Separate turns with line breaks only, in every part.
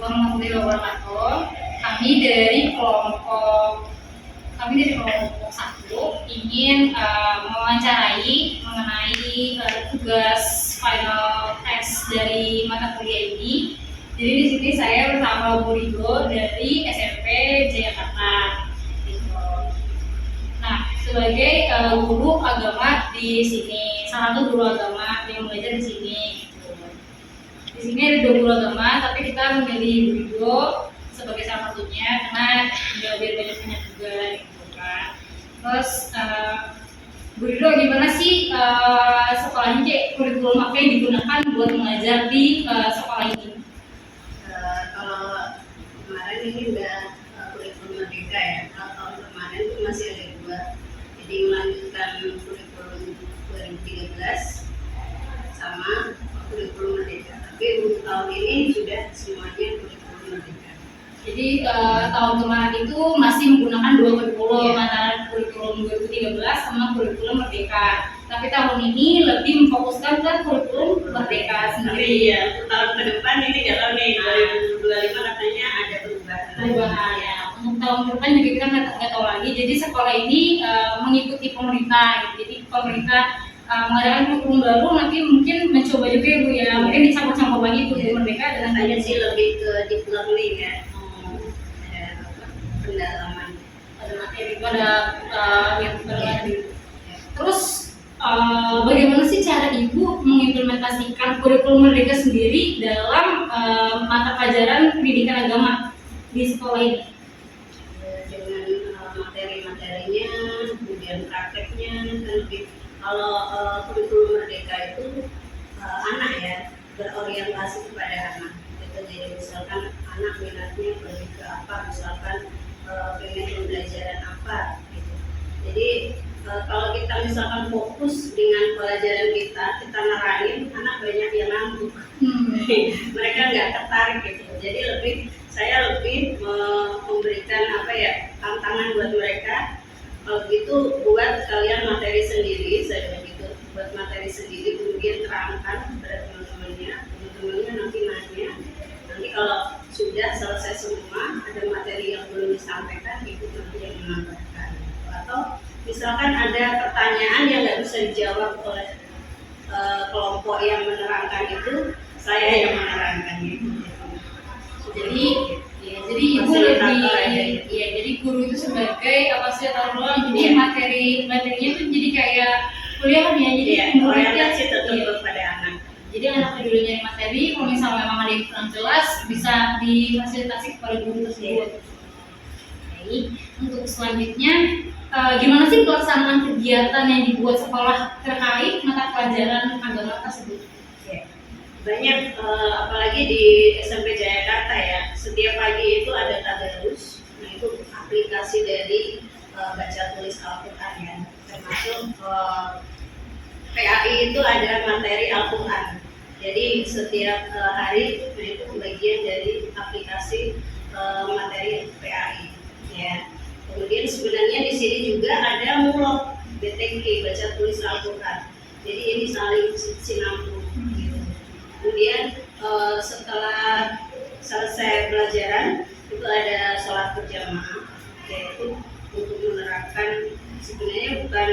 warahmatullahi wabarakatuh. Kami dari kelompok 1 ingin mewawancarai mengenai tugas final test dari mata kuliah ini. Jadi di sini saya bersama Bu Rido dari SMP Jayakarta. Nah, sebagai guru agama di sini, salah satu guru agama yang mengajar di sini. Di sini ada 2 guru agama, tapi kita memilih Bu Rido sebagai salah satunya karena biar banyak juga, gitu kan. Terus Bu Rido, gimana sih sekolahnya, kurikulum apa yang digunakan buat mengajar di sekolah ini?
Kalau kemarin ini udah kurikulum merdeka ya. Kalau tahun kemarin itu masih ada 2, jadi melanjutkan kurikulum 2013 sama kurikulum merdeka. Tapi untuk tahun ini sudah semuanya kurikulum merdeka.
Jadi tahun kemarin itu masih menggunakan 2 kurikulum, antara kurikulum 2013 sama kurikulum merdeka. Tapi tahun ini lebih memfokuskan ke kurikulum merdeka sendiri.
Iya, tahun ke depan ini nggak tahu nih, 2025 katanya ada perubahan.
Ya. Untuk tahun depan juga kita nggak tahu lagi. Jadi sekolah ini mengikuti pemerintah. Jadi pemerintah mengadakan kurikulum baru, nanti mungkin mencoba juga ya Bu ya. Mungkin dicampur-campur lagi kurikulum merdeka dengan
Katanya sih lebih ke deep learning ya. Pendalaman
pada materi, pada yang berbeda. Terus bagaimana sih cara Ibu mengimplementasikan kurikulum merdeka sendiri dalam mata pelajaran pendidikan agama di sekolah ini?
Dengan materi-materinya, kemudian prakteknya, kan lebih kalau kurikulum merdeka itu anak ya, berorientasi kepada anak. Gitu. Jadi misalkan anak minatnya lebih ke apa, misalkan pengen pembelajaran apa gitu. Jadi kalau kita misalkan fokus dengan pelajaran kita ngarahin, anak banyak yang ngantuk. Mereka nggak tertarik gitu. Jadi saya lebih memberikan tantangan buat mereka. Kalau gitu buat kalian materi sendiri, saya bilang gitu, buat materi sendiri, kemudian terangkan kepada teman-temannya nanti nanya. Nanti kalau sudah selesai semua, ada materi yang belum disampaikan, itu nanti yang menambahkan. Atau misalkan ada pertanyaan yang nggak bisa dijawab oleh kelompok yang menerangkan itu, saya yang menerangkan gitu.
Jadi Ibu lebih, jadi guru itu sebagai fasilitator ruang. Jadi materinya itu jadi kayak kuliah ya. Jadi
orientasi tetap kepada anak.
Jadi anak dulu nyari materi, kalau misalnya memang ada yang kurang jelas, bisa difasilitasi kepada guru tersebut. Baik, untuk selanjutnya, gimana sih pelaksanaan kegiatan yang dibuat sekolah terkait mata pelajaran agama tersebut?
Banyak, apalagi di SMP Jayakarta ya, setiap pagi itu ada tadarus. Nah itu aplikasi dari baca tulis Al-Quran ya, termasuk PAI itu ada materi Al-Quran. Jadi setiap hari itu bagian dari aplikasi materi PAI ya. Kemudian sebenarnya di sini juga ada mulok BTK, baca tulis Al-Quran. Jadi ini saling sinambung gitu. Kemudian setelah selesai pelajaran itu ada sholat berjamaah, yaitu untuk menerapkan, sebenarnya bukan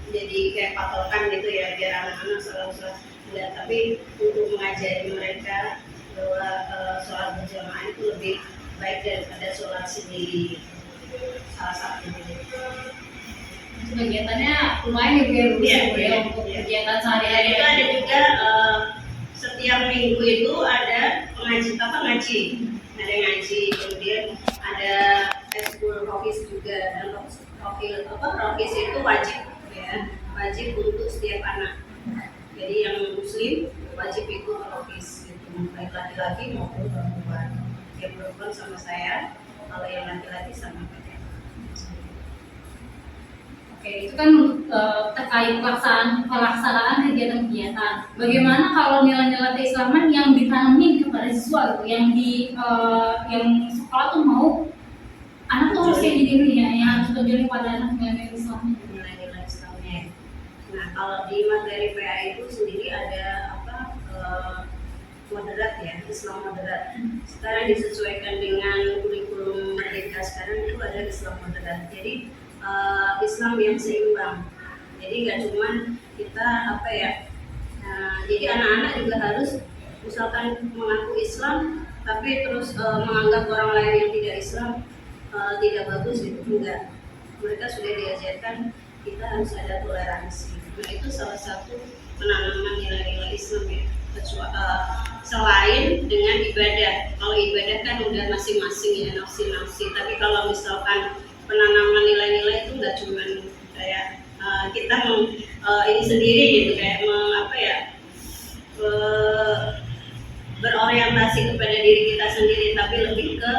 jadi kayak patokan gitu ya biar anak-anak selalu sholat, enggak, tapi untuk mengajari mereka bahwa sholat berjamaah itu lebih baik daripada sholat sendiri. Salah satu
kegiatannya lumayan ya untuk kegiatan sehari-hari.
Itu ada juga setiap minggu itu ada ngaji, ada ngaji, kemudian ada ekskul rokis juga. Dan rokis itu wajib ya, wajib untuk setiap anak. Jadi yang muslim wajib ikut rokis gitu, baik laki-laki maupun perempuan. Yang perempuan sama saya, kalau yang laki-laki sama saya.
Oke, itu kan terkait pelaksanaan kegiatan-kegiatan. Bagaimana kalau nilai-nilai keislaman yang ditanamin kepada siswa, gitu, yang sekolah tuh mau anak tuh harus kayak gini ya, yang harus belajar pada anak nilai Islamnya.
Nilai-nilai Islamnya. Nah, kalau di materi PA itu sendiri ada moderat ya, Islam moderat. Sekarang disesuaikan dengan kurikulum Merdeka sekarang itu ada Islam moderat. Jadi Islam yang seimbang. Jadi nggak cuman kita apa ya. Jadi anak-anak juga harus misalkan mengaku Islam tapi terus menganggap orang lain yang tidak Islam tidak bagus itu enggak. Mereka sudah diajarkan kita harus ada toleransi. Nah itu salah satu penanaman nilai-nilai Islam ya. Selain dengan ibadah, kalau ibadah kan udah masing-masing ya nafsi-nafsi. Tapi kalau misalkan penanaman nilai-nilai itu nggak cuma kayak kita ini sendiri gitu kayak berorientasi kepada diri kita sendiri, tapi lebih ke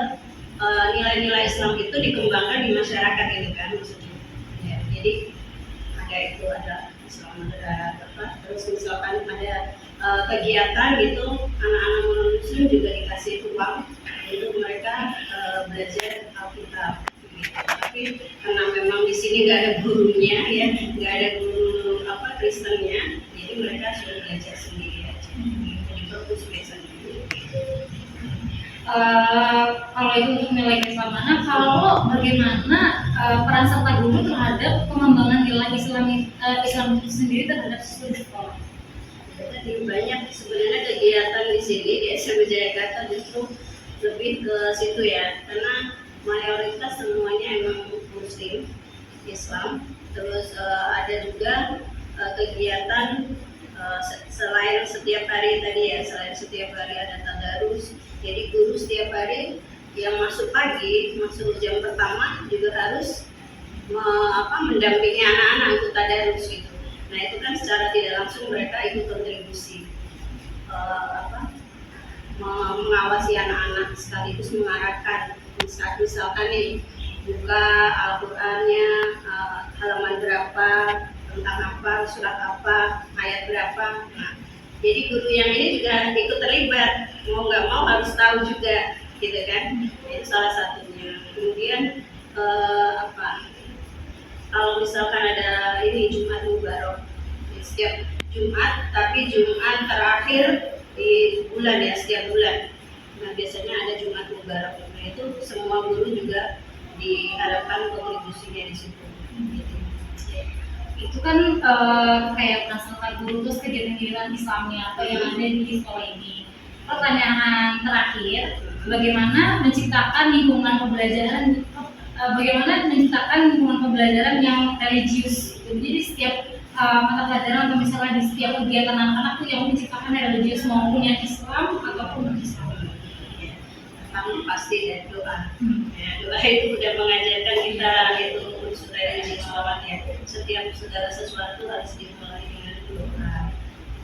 nilai-nilai Islam itu dikembangkan di masyarakat ini kan maksudnya. Ya, jadi ada Islam moderat terus misalkan ada kegiatan gitu anak-anak non-muslim juga dikasih ruang untuk mereka belajar Alkitab gitu. Tapi karena memang di sini nggak ada gurunya ya, nggak ada guru Kristennya, jadi mereka sudah belajar sendiri aja. Jadi bagus biasanya.
Kalau itu untuk nilai keislaman, kalau bagaimana peran serta guru terhadap pengembangan nilai Islam itu sendiri terhadap siswa di sekolah?
Jadi banyak sebenarnya kegiatan di sini di SMP Jayakarta justru lebih ke situ ya, karena mayoritas semuanya emang Muslim Islam. Terus ada juga kegiatan selain setiap hari tadi ya, selain setiap hari ada tadarus. Jadi guru setiap hari yang masuk pagi, masuk jam pertama juga harus mendampingi anak-anak untuk tadarus gitu. Nah itu kan secara tidak langsung mereka ikut kontribusi mengawasi anak-anak sekaligus mengarahkan misalkan nih buka Al-Qur'annya halaman berapa, tentang apa, surat apa, ayat berapa. Nah, jadi guru yang ini juga ikut terlibat, mau nggak mau harus tahu juga, gitu kan? Itu salah satunya. Kemudian kalau misalkan ada ini Jumat Mubarok, setiap Jumat, tapi Jumat terakhir di bulan ya, setiap bulan. Nah biasanya ada Jumat Mubarok. Nah itu semua guru juga diharapkan kontribusinya di situ. Gitu.
Itu kan kayak penasaran guru terus kegiatan-kegiatan Islamnya atau yang ada di sekolah ini. Pertanyaan terakhir, bagaimana menciptakan lingkungan pembelajaran yang religius? Jadi setiap mata pelajaran atau misalnya di setiap kegiatan anak-anak tuh yang menciptakan religius maupun yang Islam ataupun Islam.
Pertama pasti ya doa. Ya, doa itu udah mengajarkan kita itu supaya sholat ya. Setiap segala sesuatu harus dimulai dengan doa.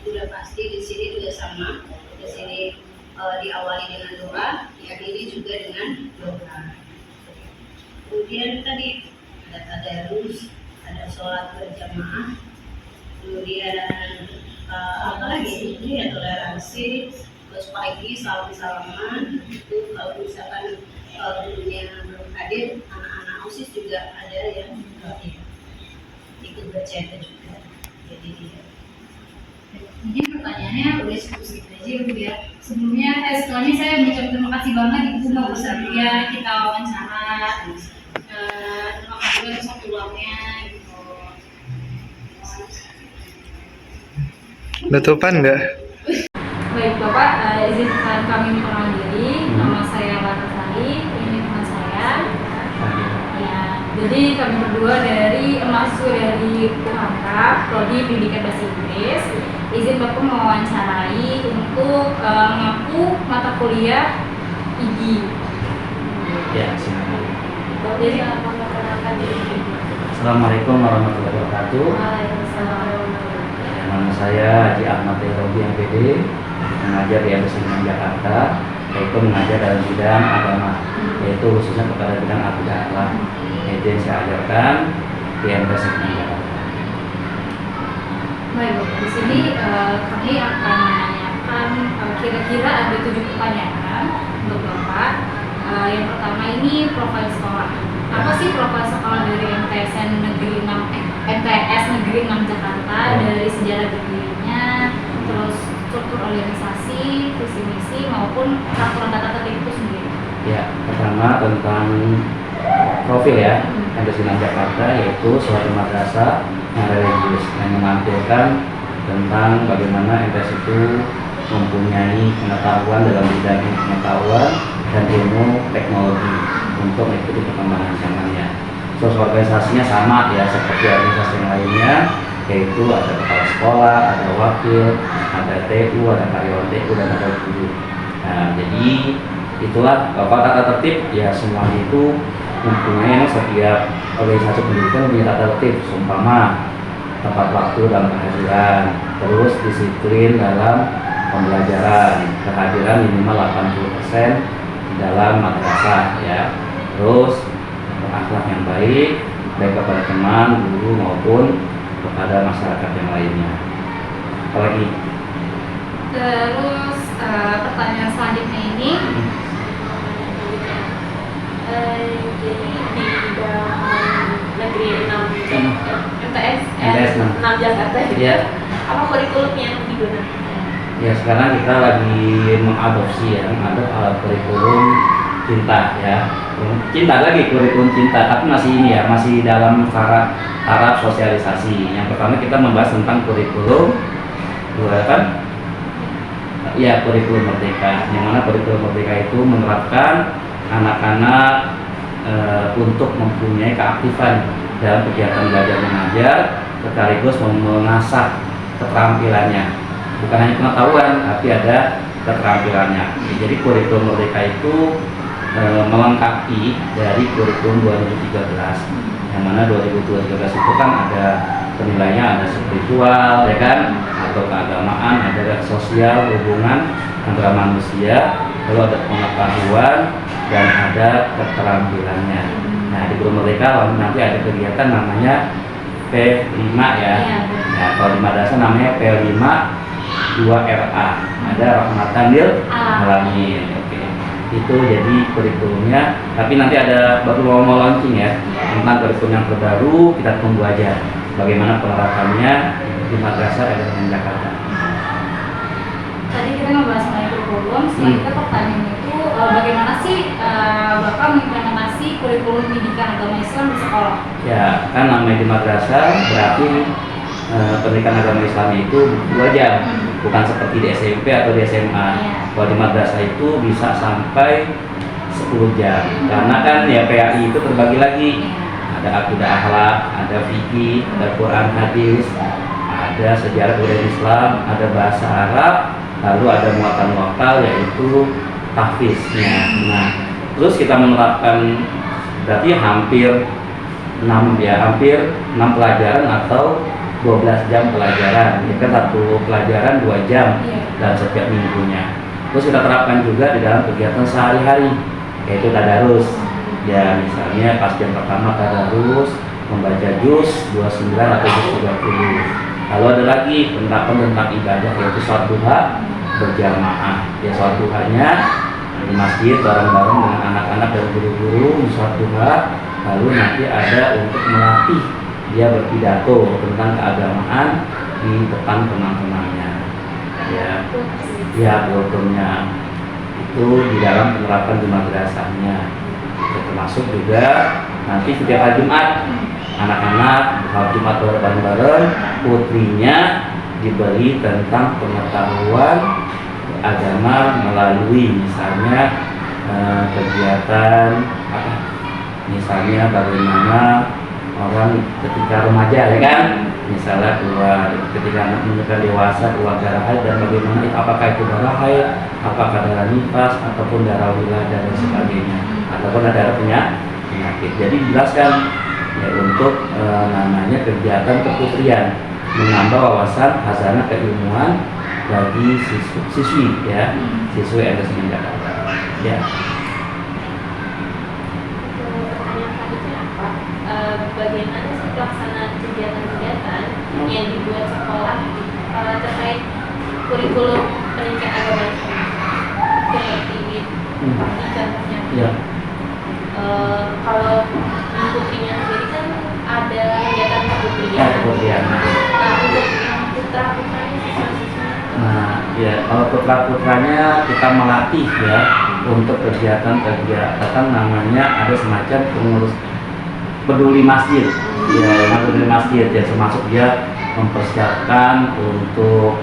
Sudah pasti di sini juga sama. Di sini diawali dengan doa, diakhiri juga dengan doa. Kemudian tadi ada tadarus, ada sholat berjamaah, kemudian apa lagi? Ini ya toleransi, terus pagi salam-salaman. Itu kalau misalkan gurunya belum hadir, anak-anak OSIS juga ada yang ikut berjaga juga. Jadi
Ini pertanyaannya udah cukup aja Bu ya. Setelahnya saya mengucapkan terima kasih banget Ibu Mbak Busaria kita wawancara. Terima kasih juga atas waktunya gitu.
Tutupan nggak?
Baik Bapak, izinkan kami memperkenalkan diri. Nama saya Larasari, ini teman saya. Ya, jadi kami berdua dari mahasiswa dari UHK, Prodi Pendidikan Bahasa Inggris. Izin Bapak mewawancarai untuk mengaku mata kuliah IGI.
Ya, silakan.
Jadi memperkenalkan diri.
Assalamualaikum warahmatullahi wabarakatuh.
Waalaikumsalam.
Nama saya Haji Ahmad Robi MPD, mengajar di MTS Jakarta, yaitu mengajar dalam bidang agama, yaitu khususnya kepada bidang akidah, yaitu yang saya ajarkan di MTS Jakarta.
Baik, di sini kami akan menanyakan kira-kira ada 7 pertanyaan untuk Bapak. Yang pertama ini profil sekolah. Apa sih profil sekolah dari MTS Negeri 6 Jakarta, dari sejarah berdirinya, terus struktur organisasi, visi misi maupun peraturan tata tertib itu sendiri.
Ya, pertama tentang profil ya, MTS Unan Jakarta, yaitu suatu madrasah yang religius yang menampilkan tentang bagaimana MTS itu mempunyai pengetahuan dalam bidang pengetahuan dan ilmu teknologi untuk mengikuti perkembangan zamannya. Terus organisasinya sama ya seperti organisasi yang lainnya, yaitu ada kepala sekolah, ada wakil, ada TU, ada karyawan TU, dan ada guru. Nah, jadi itulah kalau tata tertib ya semuanya itu mempunyai setiap organisasi pendidikan punya tata tertib, seumpama tepat waktu dalam kehadiran, terus disiplin dalam pembelajaran, kehadiran minimal 80% di dalam madrasah ya, terus akhlak yang baik kepada teman, guru maupun kepada masyarakat yang lainnya. Apalagi?
Terus pertanyaan selanjutnya ini,
jadi di dalam negeri 6
MTS
6 Jakarta
Iya.
apa kurikulum yang digunakan?
Ya sekarang kita lagi mengadopsi ya, kurikulum cinta ya, cinta lagi kurikulum cinta, tapi masih ini ya, masih dalam taraf sosialisasi. Yang pertama kita membahas tentang kurikulum dua kan, ya kurikulum merdeka, yang mana kurikulum merdeka itu menerapkan anak-anak untuk mempunyai keaktifan dalam kegiatan belajar mengajar, sekaligus mengasah keterampilannya. Bukan hanya pengetahuan, tapi ada keterampilannya. Jadi kurikulum merdeka itu melengkapi dari kurikulum 2013, yang mana 2013 itu kan ada penilaiannya, ada spiritual, ya kan, atau keagamaan, ada sosial, hubungan antara manusia, lalu ada pengetahuan dan ada keterampilannya. Nah di kurikulum merdeka nanti ada kegiatan namanya P5 ya. Nah kalau di madrasah namanya P5 2RA, ada rahmatan lil alamin. Oke. Itu jadi kurikulumnya, tapi nanti ada baru mau launching ya tentang kurikulum yang terbaru, kita tunggu aja bagaimana penerapannya di madrasah Unan Jakarta.
tadi kita membahas mengenai kurikulum, selanjutnya pertanyaannya itu bagaimana sih Bapak mengimplementasi kurikulum pendidikan agama Islam di sekolah?
Ya, kan namanya di madrasah berarti pendidikan agama Islam itu 2 jam, bukan seperti di SMP atau di SMA. Kalau di madrasah itu bisa sampai 10 jam, karena kan ya PAI itu terbagi lagi, ada akidah akhlak, ada fikih, ada Quran hadis, ada sejarah budaya Islam, ada bahasa Arab, lalu ada muatan lokal yaitu tahfiznya. Nah, terus kita menerapkan berarti hampir 6 pelajaran atau 12 jam pelajaran. Ini kan satu pelajaran 2 jam dalam setiap minggunya. Terus kita terapkan juga di dalam kegiatan sehari-hari, yaitu tadarus. Ya misalnya pas jam pertama tadarus membaca juz 29 atau juz 30. Lalu ada lagi penerapan tentang ibadah, yaitu sholat duha berjamaah. Ya sholat duhanya di masjid bareng-bareng dengan anak-anak dan guru-guru sholat duha. Lalu nanti ada untuk melatih dia berpidato tentang keagamaan di depan teman-temannya. Ya kurikulumnya itu di dalam penerapan di madrasahnya. Termasuk juga nanti setiap hari Jumat anak-anak hari Jumat bareng-bareng, putrinya diberi tentang pengetahuan agama melalui misalnya kegiatan apa, misalnya bagaimana orang ketika remaja ya kan, misalnya keluar ketika anak menikah dewasa keluar darah haid dan bagaimana apakah itu darah haid, apakah darah nifas ataupun darah wiladah dan sebagainya, ataupun ada darah penyakit. Jadi dijelaskan ya untuk namanya kegiatan keputrian, menambah wawasan hazanah keilmuan bagi siswi ya, siswi MTS Unan Jakarta ya.
Bagaimana sih pelaksanaan kegiatan-kegiatan yang dibuat sekolah terkait kurikulum pendidikan agama Islam seperti contohnya kalau di putrinya sendiri kan ada kegiatan keputrian.
Keputrian.
Nah untuk yang putra-putranya siswa-siswa
Nah ya Kalau putra-putranya kita melatih ya untuk kegiatan namanya ada semacam pengurus peduli masjid, ya peduli masjid ya, termasuk dia mempersiapkan untuk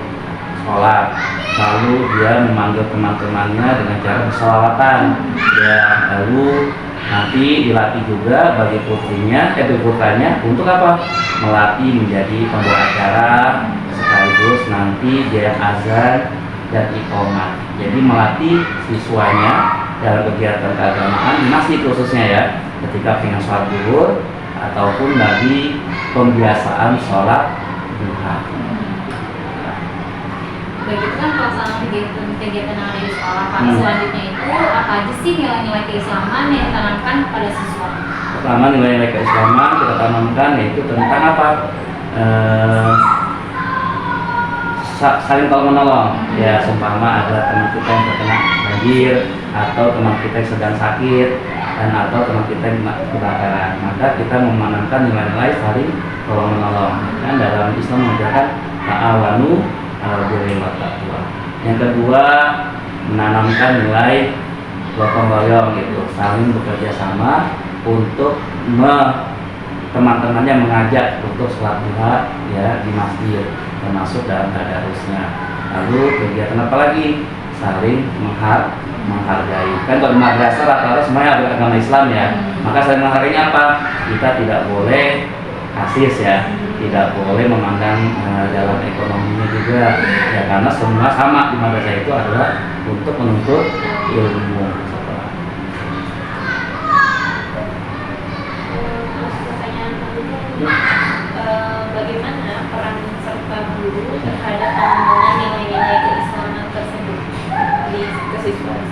sholat, lalu dia memanggil teman-temannya dengan cara bersolawatan ya, lalu nanti dilatih juga bagi putranya untuk apa? Melatih menjadi pembawa acara, sekaligus nanti dia azan dan iqamah. Jadi melatih siswanya dalam kegiatan keagamaan di masjid khususnya ya, ketika pengen sholat zuhur ataupun lagi pembiasaan sholat duha.
Begitu kan pelaksanaan kegiatan yang ada di sekolah, Pak. Selanjutnya itu apa aja sih nilai-nilai keislaman yang ditanamkan pada siswa?
Pertama, nilai-nilai keislaman kita tanamkan yaitu tentang apa? Saling tolong menolong ya, seumpama ada teman kita yang terkena banjir atau teman kita yang sedang sakit dan atau teman kita yang kebakaran, maka kita memanamkan nilai-nilai saling tolong menolong. Kan dalam Islam mengajarkan ta'awanu 'alal birri wat taqwa. Yang kedua, menanamkan nilai gotong royong gitu, saling bekerja sama untuk teman-temannya mengajak untuk sholat duha ya di masjid, termasuk dalam tadarusnya. Lalu kegiatan apa lagi? Saling menghargai. Kan kalau di madrasah rata-rata semuanya beragama Islam ya, maka saling menghargai apa? Kita tidak boleh asis ya, tidak boleh memandang dalam ekonominya juga ya, karena semua sama di madrasah itu adalah untuk menuntut ilmu.
Bagaimana peran serta guru terhadap pengembangan nilai-nilai keislaman tersebut di kesiswaan?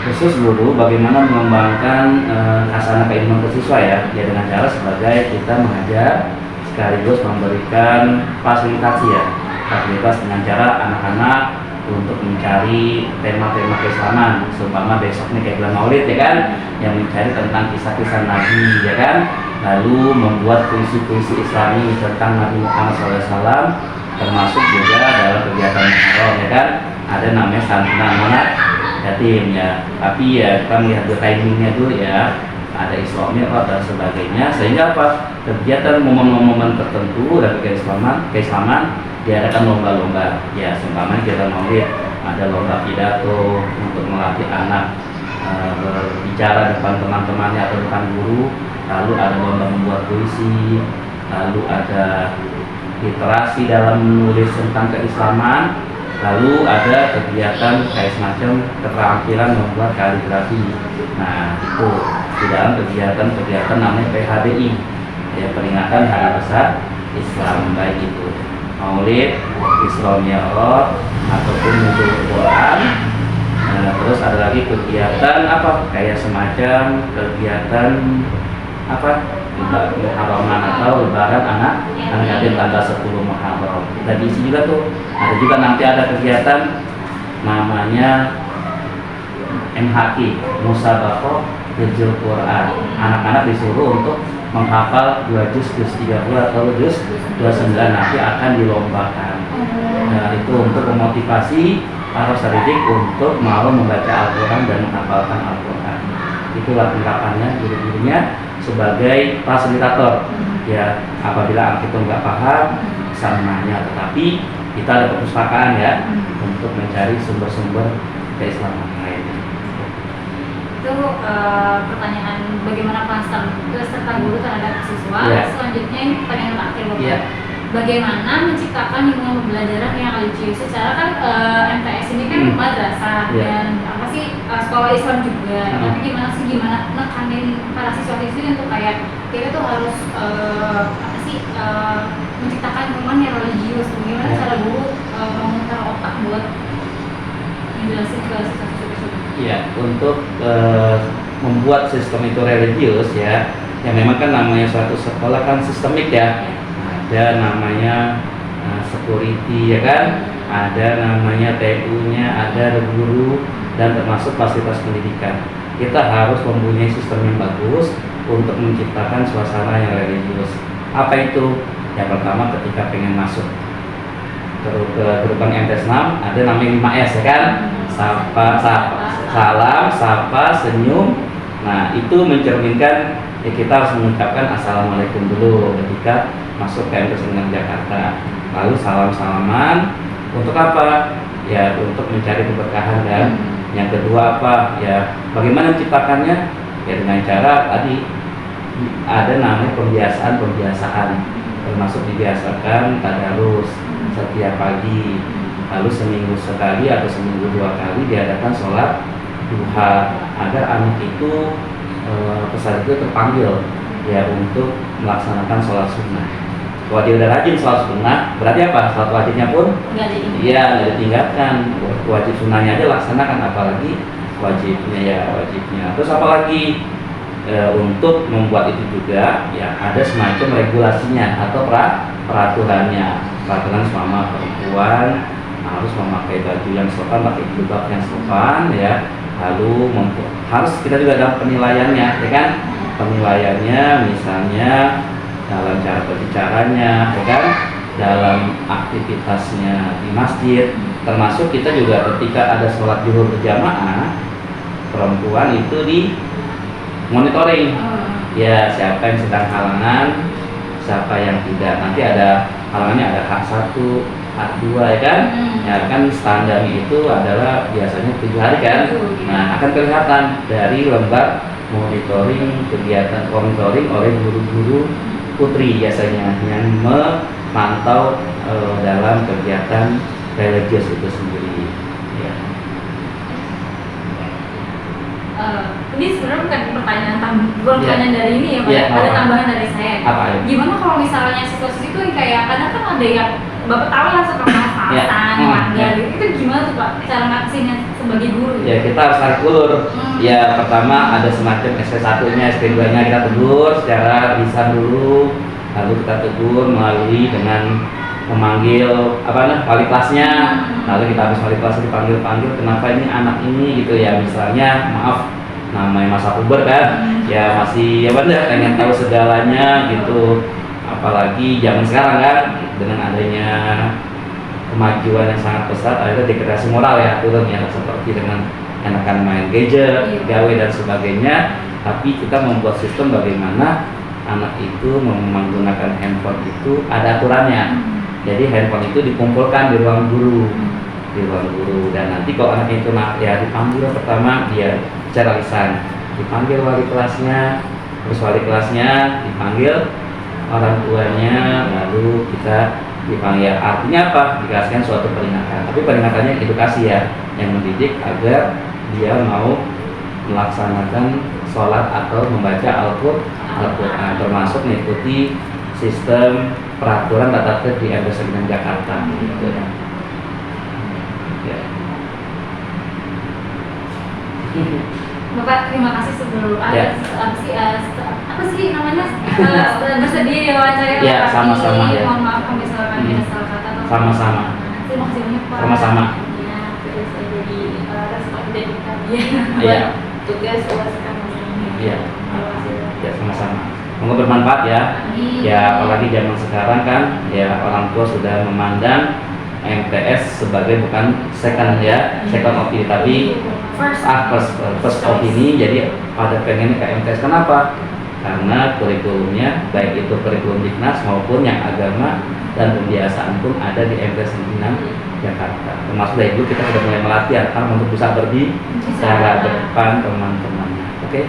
Khusus guru bagaimana mengembangkan hasanah keilmuan ke siswa ya, dengan cara sebagai kita mengajar sekaligus memberikan fasilitasi ya, fasilitas dengan cara anak-anak untuk mencari tema-tema keislaman, seumpama besok nih kayak bulan Maulid ya kan, yang mencari tentang kisah-kisah Nabi ya kan, lalu membuat puisi-puisi Islami tentang Nabi Muhammad SAW, termasuk juga dalam kegiatan Muharram ya kan, ada namanya santunan anak yatim ya, tapi ya kita melihat timingnya dulu ya, ada Islamnya dan sebagainya, sehingga apa, kegiatan momen-momen tertentu dan keislaman diadakan lomba-lomba ya, seumpama kita Maulid ada lomba pidato untuk melatih anak berbicara depan teman-temannya atau depan guru, lalu ada lomba membuat puisi, lalu ada literasi dalam menulis tentang keislaman, lalu ada kegiatan kayak semacam keterampilan membuat kaligrafi. Nah itu di dalam kegiatan namanya PHBI ya, peringatan Hari Besar Islam, baik itu Maulid, Isra Mi'raj ataupun Nuzul Quran. Terus ada lagi kegiatan apa kayak semacam kegiatan apa Muharraman atau lebaran anak yatim tanggal 10 Muharram. Kita diisi juga tuh. Ada juga nanti ada kegiatan namanya MHQ, Musabaqah Hifdzul Quran. Anak-anak disuruh untuk menghafal 2 juz 30 atau juz 29, nanti akan dilombakan. Nah, itu untuk memotivasi para peserta didik untuk mau membaca Al-Quran dan menghafalkan Al-Quran. Itulah penerapannya guru-gurunya sebagai fasilitator ya, apabila kita nggak paham bisa menanya, tetapi kita ada perpustakaan ya untuk mencari sumber-sumber keislaman lainnya.
Itu pertanyaan bagaimana peserta guru terhadap siswa. Selanjutnya ini pertanyaan terakhir Bapak. Bagaimana menciptakan lingkungan pembelajaran yang religius? Secara kan MTS ini kan madrasah dan apa sih sekolah Islam juga. Tapi gimana nekanin para siswa-siswi untuk kayak kita tuh harus menciptakan lingkungan yang religius. Gimana cara guru memutar otak buat menjelaskan ke siswa-siswi?
Iya, untuk membuat sistem itu religius ya, yang memang kan namanya suatu sekolah kan sistemik ya. Ada namanya security ya kan, ada namanya TU-nya, ada guru dan termasuk fasilitas pendidikan. Kita harus mempunyai sistem yang bagus untuk menciptakan suasana yang religius. Apa itu? Yang pertama ketika pengen masuk ke gerbang MTS 6 ada namanya 5S ya kan, salam, sapa, senyum. Nah itu mencerminkan ya, kita harus mengucapkan assalamualaikum dulu ketika masuk ke MTS 6 Jakarta. Lalu salam-salaman untuk apa? Ya untuk mencari keberkahan kan. Yang kedua apa? Ya bagaimana menciptakannya? Ya dengan cara tadi ada namanya pembiasaan, termasuk dibiasakan tadarus setiap pagi, lalu seminggu sekali atau seminggu 2 kali diadakan sholat duha agar anak itu pesan itu terpanggil ya untuk melaksanakan sholat sunnah. Kalau dia udah rajin sholat sunnah, berarti apa? Sholat wajibnya pun nggak ditinggalkan. Wajib sunnahnya aja laksanakan, apalagi wajibnya. Terus apalagi untuk membuat itu juga ya ada semacam regulasinya atau peraturan selama perempuan harus memakai baju yang sopan, pakai jilbab yang sopan ya. Lalu harus kita juga dalam penilaiannya ya kan, penilaiannya misalnya dalam cara berbicaranya ya kan, dalam aktivitasnya di masjid, termasuk kita juga ketika ada sholat zuhur berjamaah perempuan itu di monitoring ya, siapa yang sedang halangan, siapa yang tidak. Nanti ada halangannya, ada H1, H2 ya kan. Ya kan standar itu adalah biasanya 7 hari kan. Nah akan kelihatan dari lembar monitoring oleh guru-guru putri biasanya yang memantau dalam kegiatan religius itu sendiri ya.
Ini sebenarnya bukan pertanyaan dari ini ya Pak, ada tambahan dari saya. Gimana kalau misalnya situasi itu kayak kadang kan ada yang Bapak tahu lah suka pas-pasan, mangga gitu, itu gimana tuh Pak cara ngatasinnya sebagai guru?
Ya kita harus tarik ulur. Ya pertama ada semacam SP1-nya, SP2-nya kita tegur secara lisan dulu, lalu kita tegur melalui dengan memanggil wali kelasnya, lalu kita habis wali kelasnya dipanggil kenapa ini anak ini gitu ya, misalnya maaf namanya masa puber kan ya, masih ya bener pengen tahu segalanya gitu, apalagi zaman sekarang kan dengan adanya kemajuan yang sangat pesat ada degradasi moral ya turun ya, seperti dengan enakan main gadget, gawe dan sebagainya. Tapi kita membuat sistem bagaimana anak itu menggunakan handphone itu ada aturannya. Jadi handphone itu dikumpulkan di ruang guru, dan nanti kalau anak itu ya dipanggil pertama dia secara lisan, dipanggil wali kelasnya, terus wali kelasnya dipanggil orang tuanya, lalu kita dipanggil. Artinya apa? Dikasihkan suatu peringatan. Tapi peringatannya edukasi ya, yang mendidik agar dia mau melaksanakan sholat atau membaca Al-Quran, termasuk mengikuti sistem peraturan tata tertib di MTS 6 Jakarta gitu ya.
Bapak terima kasih sebelum apa sih namanya bersedia diwawancara
ya, sama-sama ya.
Mohon maaf kalau misalkan ada salah kata atau
sama-sama.
Terima kasih banyak Pak.
Sama-sama.
Ya, terus jadi respon dari kami
Iya.
tugas UASkan ini.
Iya. Ya sama-sama. Semoga bermanfaat ya. Ya apalagi zaman sekarang kan ya orang tua sudah memandang MTS sebagai bukan second opini, tapi first opini. Jadi pada pengennya ke MTS. Kenapa? Karena kurikulumnya baik itu kurikulum Diknas maupun yang agama dan pembiasaan pun ada di MTS 6 Jakarta. Termasuk dari dulu kita sudah mulai melatih untuk bisa berdiri secara depan teman-temannya. Oke.